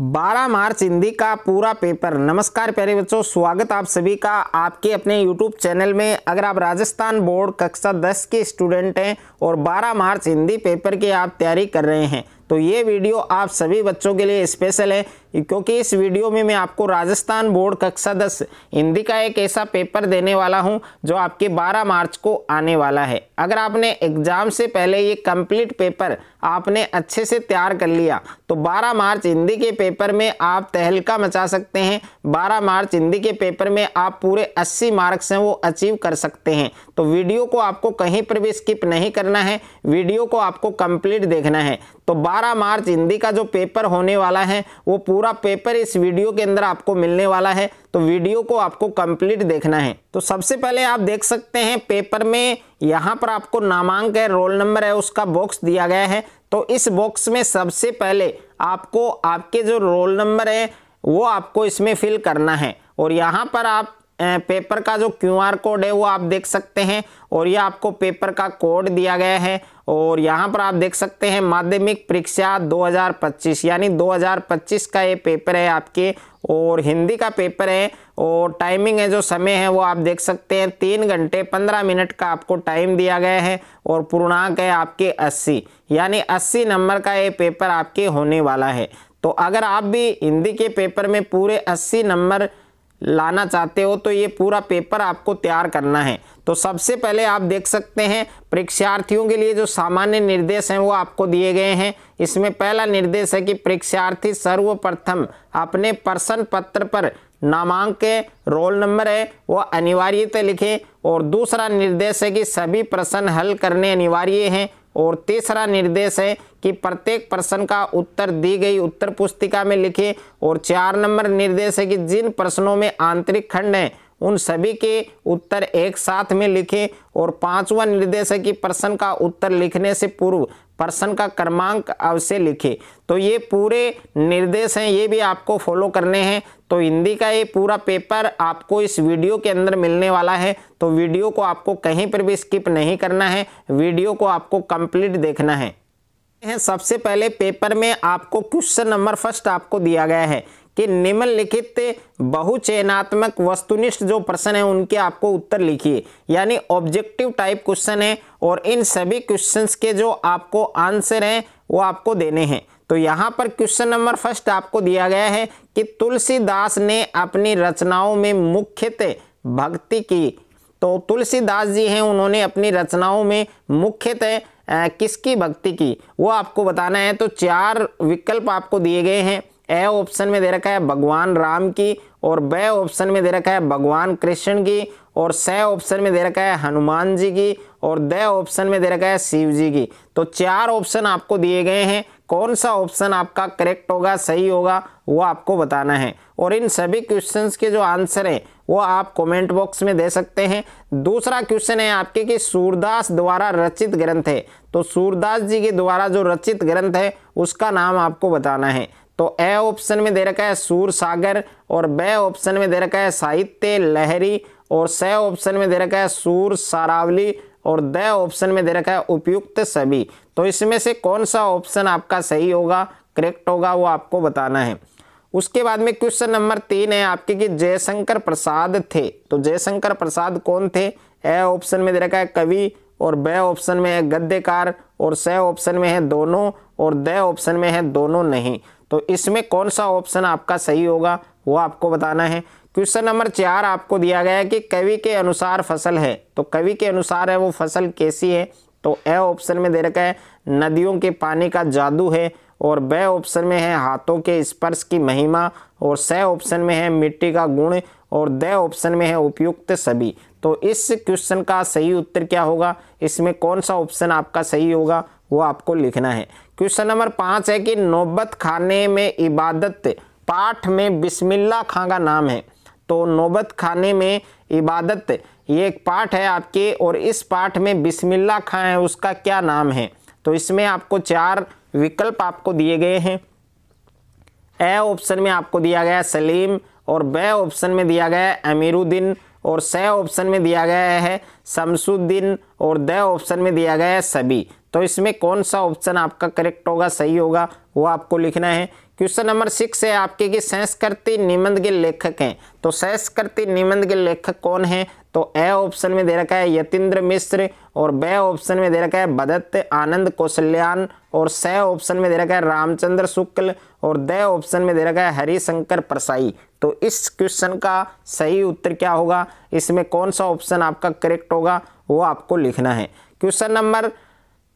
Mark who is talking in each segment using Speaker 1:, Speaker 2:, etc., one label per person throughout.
Speaker 1: 12 मार्च हिंदी का पूरा पेपर। नमस्कार प्यारे बच्चों, स्वागत आप सभी का आपके अपने YouTube चैनल में। अगर आप राजस्थान बोर्ड कक्षा 10 के स्टूडेंट हैं और 12 मार्च हिंदी पेपर की आप तैयारी कर रहे हैं तो ये वीडियो आप सभी बच्चों के लिए स्पेशल है, क्योंकि इस वीडियो में मैं आपको राजस्थान बोर्ड कक्षा 10 हिंदी का एक ऐसा पेपर देने वाला हूं जो आपके 12 मार्च को आने वाला है। अगर आपने एग्जाम से पहले ये कंप्लीट पेपर आपने अच्छे से तैयार कर लिया तो 12 मार्च हिंदी के पेपर में आप तहलका मचा सकते हैं। 12 मार्च हिंदी के पेपर में आप पूरे 80 मार्क्स हैं वो अचीव कर सकते हैं। तो वीडियो को आपको कहीं पर भी स्किप नहीं करना है, वीडियो को आपको कंप्लीट देखना है। तो 12 मार्च हिंदी का जो पेपर होने वाला है वो पूरा पेपर इस वीडियो के अंदर आपको मिलने वाला है, तो वीडियो को आपको कंप्लीट देखना है। तो सबसे पहले आप देख सकते हैं पेपर में यहाँ पर आपको नामांक है, रोल नंबर है, उसका बॉक्स दिया गया है। तो इस बॉक्स में सबसे पहले आपको आपके जो रोल नंबर है वो आपको इसमें फिल करना है। और यहाँ पर आप पेपर का जो QR कोड है वो आप देख सकते हैं, और ये आपको पेपर का कोड दिया गया है। और यहाँ पर आप देख सकते हैं माध्यमिक परीक्षा 2025 यानी 2025 का ये पेपर है आपके, और हिंदी का पेपर है। और टाइमिंग है, जो समय है वो आप देख सकते हैं 3 घंटे 15 मिनट का आपको टाइम दिया गया है। और पूर्णांक है आपके 80 यानी 80 नंबर का ये पेपर आपके होने वाला है। तो अगर आप भी हिंदी के पेपर में पूरे 80 नंबर लाना चाहते हो तो ये पूरा पेपर आपको तैयार करना है। तो सबसे पहले आप देख सकते हैं परीक्षार्थियों के लिए जो सामान्य निर्देश हैं वो आपको दिए गए हैं। इसमें पहला निर्देश है कि परीक्षार्थी सर्वप्रथम अपने प्रश्न पत्र पर नामांक रोल नंबर है वो अनिवार्यतः लिखें। और दूसरा निर्देश है कि सभी प्रश्न हल करने अनिवार्य हैं। और तीसरा निर्देश है कि प्रत्येक प्रश्न का उत्तर दी गई उत्तर पुस्तिका में लिखें। और 4 नंबर निर्देश है कि जिन प्रश्नों में आंतरिक खंड हैं उन सभी के उत्तर एक साथ में लिखें। और 5वां निर्देश है कि प्रश्न का उत्तर लिखने से पूर्व प्रश्न का क्रमांक अवश्य लिखें। तो ये पूरे निर्देश हैं, ये भी आपको फॉलो करने हैं। तो हिंदी का ये पूरा पेपर आपको इस वीडियो के अंदर मिलने वाला है, तो वीडियो को आपको कहीं पर भी स्किप नहीं करना है, वीडियो को आपको कंप्लीट देखना है। सबसे पहले पेपर में आपको क्वेश्चन नंबर फर्स्ट आपको दिया गया है कि निम्नलिखित बहुचयनात्मक वस्तुनिष्ठ जो प्रश्न है उनके आपको उत्तर लिखिए, यानी ऑब्जेक्टिव टाइप क्वेश्चन है। और इन सभी क्वेश्चंस के जो आपको आंसर हैं वो आपको देने हैं। तो यहाँ पर क्वेश्चन नंबर फर्स्ट आपको दिया गया है कि तुलसीदास ने अपनी रचनाओं में मुख्यतः भक्ति की। तो तुलसीदास जी हैं, उन्होंने अपनी रचनाओं में मुख्यतः किसकी भक्ति की वो आपको बताना है। तो 4 विकल्प आपको दिए गए हैं। ए ऑप्शन में दे रखा है भगवान राम की, और बे ऑप्शन में दे रखा है भगवान कृष्ण की, और से ऑप्शन में दे रखा है हनुमान जी की, और दे ऑप्शन में दे रखा है शिव जी की। तो 4 ऑप्शन आपको दिए गए हैं, कौन सा ऑप्शन आपका करेक्ट होगा, सही होगा, वो आपको बताना है। और इन सभी क्वेश्चंस के जो आंसर हैं वो आप कमेंट बॉक्स में दे सकते हैं। दूसरा क्वेश्चन है आपके कि सूरदास द्वारा रचित ग्रंथ है, तो सूरदास जी के द्वारा जो रचित ग्रंथ है उसका नाम आपको बताना है। तो ए ऑप्शन में दे रखा है सूर सागर, और बे ऑप्शन में दे रखा है साहित्य लहरी, और से ऑप्शन में दे रखा है सूर सारावली, और द ऑप्शन में दे रखा है उपयुक्त सभी। तो इसमें से कौन सा ऑप्शन आपका सही होगा, करेक्ट होगा, वो आपको बताना है। उसके बाद में क्वेश्चन नंबर 3 है आपके कि जयशंकर प्रसाद थे, तो जयशंकर प्रसाद कौन थे। ए ऑप्शन में दे रखा है कवि, और बे ऑप्शन में है गद्यकार, और से ऑप्शन में है दोनों, और द ऑप्शन में है दोनों नहीं। तो इसमें कौन सा ऑप्शन आपका सही होगा वो आपको बताना है। क्वेश्चन नंबर 4 आपको दिया गया है कि कवि के अनुसार फसल है, तो कवि के अनुसार है वो फसल कैसी है। तो ए ऑप्शन में दे रखा है नदियों के पानी का जादू है, और बे ऑप्शन में है हाथों के स्पर्श की महिमा, और से ऑप्शन में है मिट्टी का गुण, और द ऑप्शन में है उपयुक्त सभी। तो इस क्वेश्चन का सही उत्तर क्या होगा, इसमें कौन सा ऑप्शन आपका सही होगा वो आपको लिखना है। क्वेश्चन नंबर 5 है कि नौबत खाने में इबादत पाठ में बिस्मिल्लाह खां का नाम है। तो नौबत खाने में इबादत ये एक पाठ है आपके, और इस पाठ में बिस्मिल्लाह खां है उसका क्या नाम है। तो इसमें आपको 4 विकल्प आपको दिए गए हैं। ए ऑप्शन में आपको दिया गया है सलीम, और बे ऑप्शन में दिया गया है अमीरुद्दीन, और से ऑप्शन में दिया गया है शमसुद्दीन, और द ऑप्शन में दिया गया है सभी। तो इसमें कौन सा ऑप्शन आपका करेक्ट होगा, सही होगा, वो आपको लिखना है। क्वेश्चन नंबर 6 है आपके कि संस्कृति निबंध के लेखक हैं। तो संस्कृति निबंध के लेखक कौन है? तो ए ऑप्शन में दे रखा है यतीन्द्र मिश्र, और बे ऑप्शन में दे रखा है भदत्त आनंद कौशल्यान, और स ऑप्शन में दे रखा है रामचंद्र शुक्ल, और द ऑप्शन में दे रखा है हरिशंकर परसाई। तो इस क्वेश्चन का सही उत्तर क्या होगा? इसमें कौन सा ऑप्शन आपका करेक्ट होगा वो आपको लिखना है। क्वेश्चन नंबर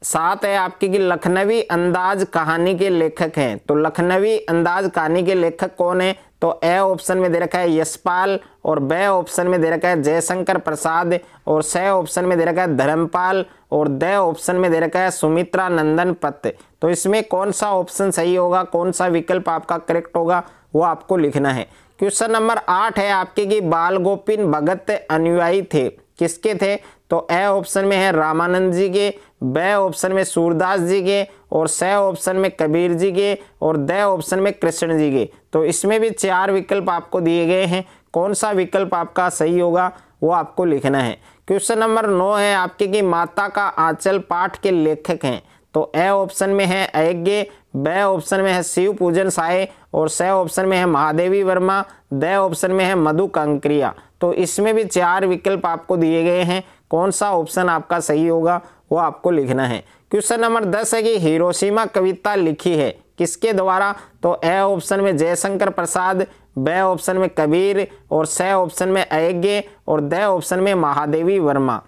Speaker 1: 7 है आपकी कि लखनवी अंदाज कहानी के लेखक हैं। तो लखनवी अंदाज कहानी के लेखक कौन है? तो ए ऑप्शन में दे रखा है यशपाल, और बे ऑप्शन में दे रखा है जयशंकर प्रसाद, और स ऑप्शन में दे रखा है धर्मपाल, और द ऑप्शन में दे रखा है सुमित्रा नंदन पत। तो इसमें कौन सा ऑप्शन सही होगा, कौन सा विकल्प आपका करेक्ट होगा वो आपको लिखना है। क्वेश्चन नंबर 8 है आपके कि बाल गोविंद भगत अनुयायी थे, किसके थे? तो ए ऑप्शन में है रामानंद जी के, बे ऑप्शन में सूरदास जी के, और स ऑप्शन में कबीर जी के, और द ऑप्शन में कृष्ण जी के। तो इसमें भी 4 विकल्प आपको दिए गए हैं, कौन सा विकल्प आपका सही होगा वो आपको लिखना है। क्वेश्चन नंबर 9 है आपके कि माता का आंचल पाठ के लेखक हैं। तो ए ऑप्शन में है अयज्ञ, बे ऑप्शन में है शिव पूजन साय, और स ऑप्शन में है महादेवी वर्मा, द ऑप्शन में है मधु कंकरिया। तो इसमें भी 4 विकल्प आपको दिए गए हैं, कौन सा ऑप्शन आपका सही होगा वो आपको लिखना है। क्वेश्चन नंबर 10 है कि हिरोशिमा कविता लिखी है किसके द्वारा? तो ए ऑप्शन में जयशंकर प्रसाद, बे ऑप्शन में कबीर, और स ऑप्शन में अयज्ञ, और द ऑप्शन में महादेवी वर्मा।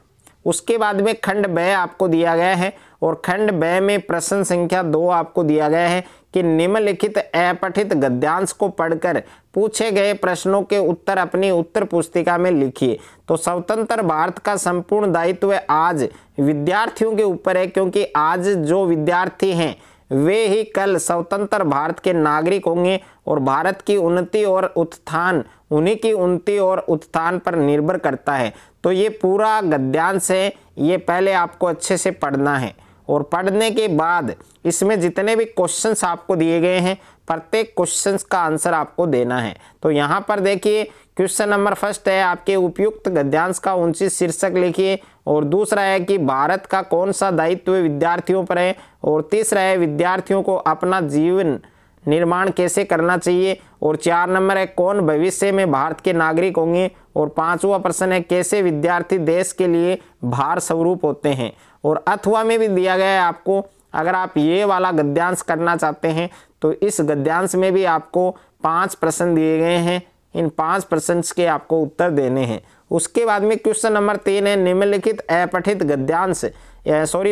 Speaker 1: उसके बाद में खंड ब आपको दिया गया है, और खंड ब में प्रश्न संख्या 2 आपको दिया गया है कि निम्नलिखित अपठित गद्यांश को पढ़कर पूछे गए प्रश्नों के उत्तर अपनी उत्तर पुस्तिका में लिखिए। तो स्वतंत्र भारत का संपूर्ण दायित्व आज विद्यार्थियों के ऊपर है, क्योंकि आज जो विद्यार्थी हैं वे ही कल स्वतंत्र भारत के नागरिक होंगे, और भारत की उन्नति और उत्थान उन्हीं की उन्नति और उत्थान पर निर्भर करता है। तो ये पूरा गद्यांश है, ये पहले आपको अच्छे से पढ़ना है, और पढ़ने के बाद इसमें जितने भी क्वेश्चंस आपको दिए गए हैं प्रत्येक क्वेश्चंस का आंसर आपको देना है। तो यहाँ पर देखिए क्वेश्चन नंबर 1 है आपके उपयुक्त गद्यांश का उचित शीर्षक लिखिए, और दूसरा है कि भारत का कौन सा दायित्व विद्यार्थियों पर है, और तीसरा है विद्यार्थियों को अपना जीवन निर्माण कैसे करना चाहिए, और 4 नंबर है कौन भविष्य में भारत के नागरिक होंगे, और 5वां प्रश्न है कैसे विद्यार्थी देश के लिए भार स्वरूप होते हैं। और अथवा में भी दिया गया है आपको, अगर आप ये वाला गद्यांश करना चाहते हैं तो इस गद्यांश में भी आपको 5 प्रश्न दिए गए हैं, इन 5 प्रश्न के आपको उत्तर देने हैं। उसके बाद में क्वेश्चन नंबर 3 है निम्नलिखित अपठित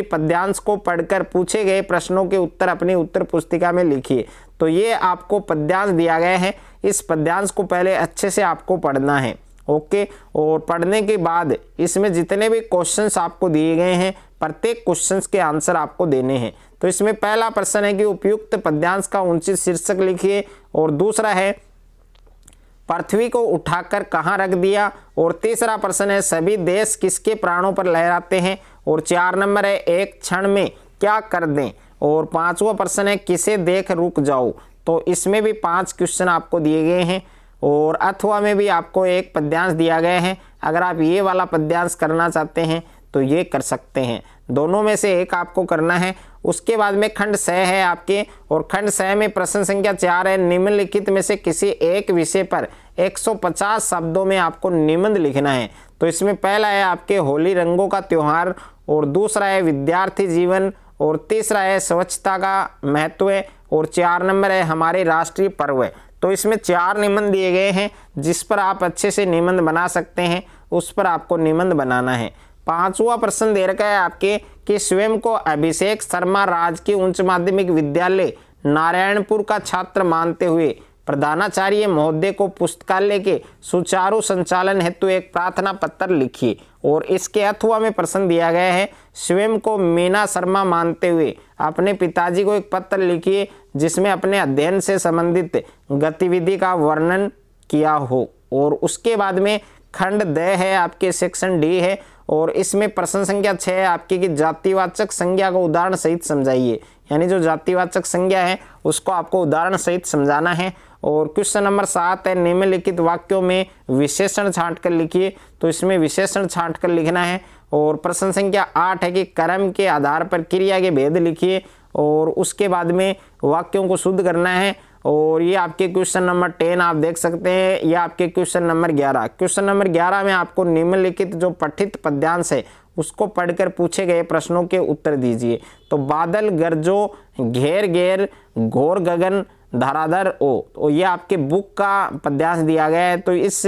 Speaker 1: पद्यांश को पढ़कर पूछे गए प्रश्नों के उत्तर अपनी उत्तर पुस्तिका में लिखिए। तो ये आपको पद्यांश दिया गया है, इस पद्यांश को पहले अच्छे से आपको पढ़ना है, ओके। और पढ़ने के बाद इसमें जितने भी क्वेश्चंस आपको दिए गए हैं प्रत्येक क्वेश्चंस के आंसर आपको देने हैं। तो इसमें पहला प्रश्न है कि उपयुक्त पद्यांश का उचित शीर्षक लिखिए, और दूसरा है पृथ्वी को उठाकर कहाँ रख दिया, और तीसरा प्रश्न है सभी देश किसके प्राणों पर लहराते हैं, और 4 नंबर है एक क्षण में क्या कर दें, और 5वां प्रश्न है किसे देख रुक जाओ। तो इसमें भी 5 क्वेश्चन आपको दिए गए हैं, और अथवा में भी आपको एक पद्यांश दिया गया है। अगर आप ये वाला पद्यांश करना चाहते हैं तो ये कर सकते हैं, दोनों में से एक आपको करना है। उसके बाद में खंड स है आपके, और खंड स में प्रश्न संख्या 4 है निम्नलिखित में से किसी एक विषय पर 150 शब्दों में आपको निबंध लिखना है। तो इसमें पहला है आपके होली रंगों का त्योहार, और दूसरा है विद्यार्थी जीवन, और तीसरा है स्वच्छता का महत्व, और 4 नंबर है हमारे राष्ट्रीय पर्व। तो इसमें 4 निबंध दिए गए हैं, जिस पर आप अच्छे से निबंध बना सकते हैं उस पर आपको निबंध बनाना है। 5वां प्रश्न दे रखा है आपके कि स्वयं को अभिषेक शर्मा राजकीय उच्च माध्यमिक विद्यालय नारायणपुर का छात्र मानते हुए प्रधानाचार्य महोदय को पुस्तकालय के सुचारू संचालन हेतु एक प्रार्थना पत्र लिखिए। और इसके अथवा में प्रश्न दिया गया है स्वयं को मीना शर्मा मानते हुए अपने पिताजी को एक पत्र लिखिए जिसमें अपने अध्ययन से संबंधित गतिविधि का वर्णन किया हो। और उसके बाद में खंड द है आपके सेक्शन डी है, और इसमें प्रश्न संख्या 6 है आपकी कि जातिवाचक संज्ञा को उदाहरण सहित समझाइए। यानी जो जातिवाचक संज्ञा है उसको आपको उदाहरण सहित समझाना है। और क्वेश्चन नंबर 7 है निम्नलिखित वाक्यों में विशेषण छांट कर लिखिए। तो इसमें विशेषण छांट कर लिखना है। और प्रश्न संख्या 8 है कि कर्म के आधार पर क्रिया के भेद लिखिए, और उसके बाद में वाक्यों को शुद्ध करना है। और ये आपके क्वेश्चन नंबर 10 आप देख सकते हैं, ये आपके क्वेश्चन नंबर 11। क्वेश्चन नंबर 11 में आपको निम्नलिखित जो पठित पद्यांश है उसको पढ़कर पूछे गए प्रश्नों के उत्तर दीजिए। तो बादल गरजो, घेर घेर, घोर गगन, धराधर ओ, तो ये आपके बुक का पद्यांश दिया गया है। तो इस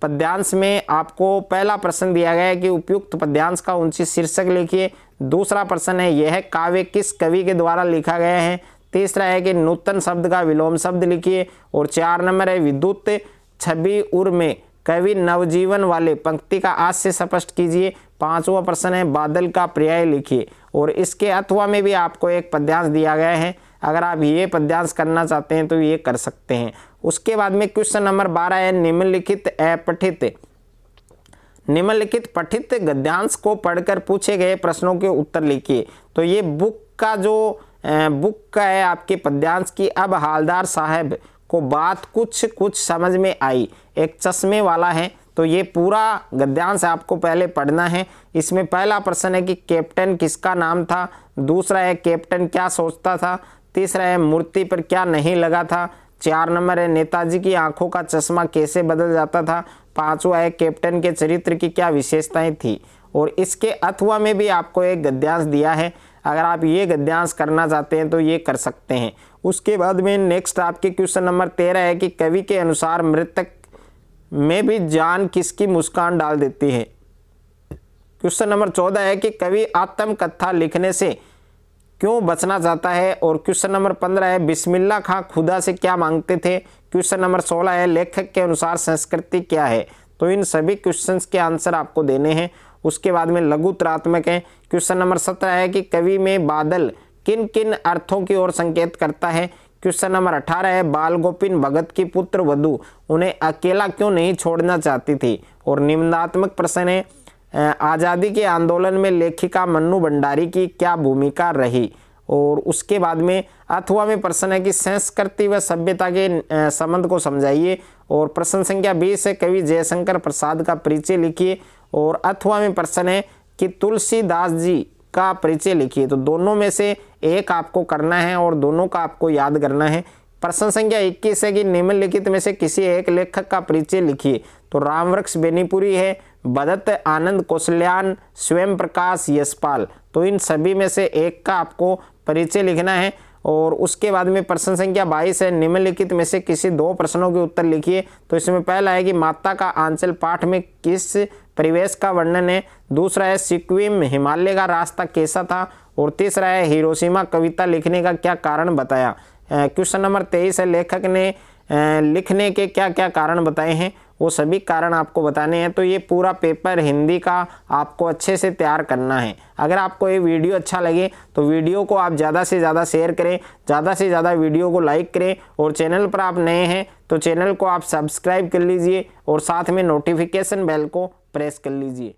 Speaker 1: पद्यांश में आपको पहला प्रश्न दिया गया है कि उपयुक्त पद्यांश का उचित शीर्षक लिखिए। दूसरा प्रश्न है यह काव्य किस कवि के द्वारा लिखा गया है। तीसरा है कि नूतन शब्द का विलोम शब्द लिखिए। और 4 नंबर है विद्युत छवि उर में कवि नवजीवन वाले पंक्ति का आशय स्पष्ट कीजिए। 5वां प्रश्न है बादल का पर्याय लिखिए। और इसके अथवा में भी आपको एक पद्यांश दिया गया है, अगर आप ये पद्यांश करना चाहते हैं तो ये कर सकते हैं। उसके बाद में क्वेश्चन नंबर 12 है निम्नलिखित पठित गद्यांश को पढ़कर पूछे गए प्रश्नों के उत्तर लिखिए। तो ये बुक का है आपके पद्यांश की। अब हालदार साहब को बात कुछ समझ में आई, एक चश्मे वाला है। तो ये पूरा गद्यांश आपको पहले पढ़ना है। इसमें पहला प्रश्न है कि कैप्टन किसका नाम था। दूसरा है कैप्टन क्या सोचता था। तीसरा है मूर्ति पर क्या नहीं लगा था। 4 नंबर है नेताजी की आंखों का चश्मा कैसे बदल जाता था। 5वां है कैप्टन के चरित्र की क्या विशेषताएं थी। और इसके अथवा में भी आपको एक गद्यांश दिया है, अगर आप ये गद्यांश करना चाहते हैं तो ये कर सकते हैं। उसके बाद में नेक्स्ट आपके क्वेश्चन नंबर 13 है कि कवि के अनुसार मृतक में भी जान किसकी मुस्कान डाल देती है। क्वेश्चन नंबर 14 है कि कवि आत्मकथा लिखने से क्यों बचना चाहता है। और क्वेश्चन नंबर 15 है बिस्मिल्लाह खां खुदा से क्या मांगते थे। क्वेश्चन नंबर 16 है लेखक के अनुसार संस्कृति क्या है। तो इन सभी क्वेश्चंस के आंसर आपको देने हैं। उसके बाद में लघु उत्तरात्मक है। क्वेश्चन नंबर 17 है कि कवि में बादल किन किन अर्थों की ओर संकेत करता है। क्वेश्चन नंबर 18 है बाल गोपिन भगत की पुत्र वधु उन्हें अकेला क्यों नहीं छोड़ना चाहती थी। और निम्नात्मक प्रश्न है आज़ादी के आंदोलन में लेखिका मन्नू भंडारी की क्या भूमिका रही। और उसके बाद में अथवा में प्रश्न है कि संस्कृति व सभ्यता के संबंध को समझाइए। और प्रश्न संख्या 20 है कवि जयशंकर प्रसाद का परिचय लिखिए। और अथवा में प्रश्न है कि तुलसीदास जी का परिचय लिखिए। तो दोनों में से एक आपको करना है और दोनों का आपको याद करना है। प्रश्न संख्या 21 है कि निम्नलिखित में से किसी एक लेखक का परिचय लिखिए। तो रामवृक्ष बेनीपुरी है, भदत आनंद कौशल्यान, स्वयं प्रकाश यशपाल। तो इन सभी में से एक का आपको परिचय लिखना है। और उसके बाद में प्रश्न संख्या 22 है निम्नलिखित में से किसी 2 प्रश्नों के उत्तर लिखिए। तो इसमें पहला है कि माता का आंचल पाठ में किस परिवेश का वर्णन है। दूसरा है सिक्किम हिमालय का रास्ता कैसा था। और तीसरा है हिरोशिमा कविता लिखने का क्या कारण बताया। क्वेश्चन नंबर 23 है लेखक ने लिखने के क्या क्या कारण बताए हैं, वो सभी कारण आपको बताने हैं। तो ये पूरा पेपर हिंदी का आपको अच्छे से तैयार करना है। अगर आपको ये वीडियो अच्छा लगे तो वीडियो को आप ज़्यादा से ज़्यादा शेयर करें, ज़्यादा से ज़्यादा वीडियो को लाइक करें। और चैनल पर आप नए हैं तो चैनल को आप सब्सक्राइब कर लीजिए और साथ में नोटिफिकेशन बेल को प्रेस कर लीजिए।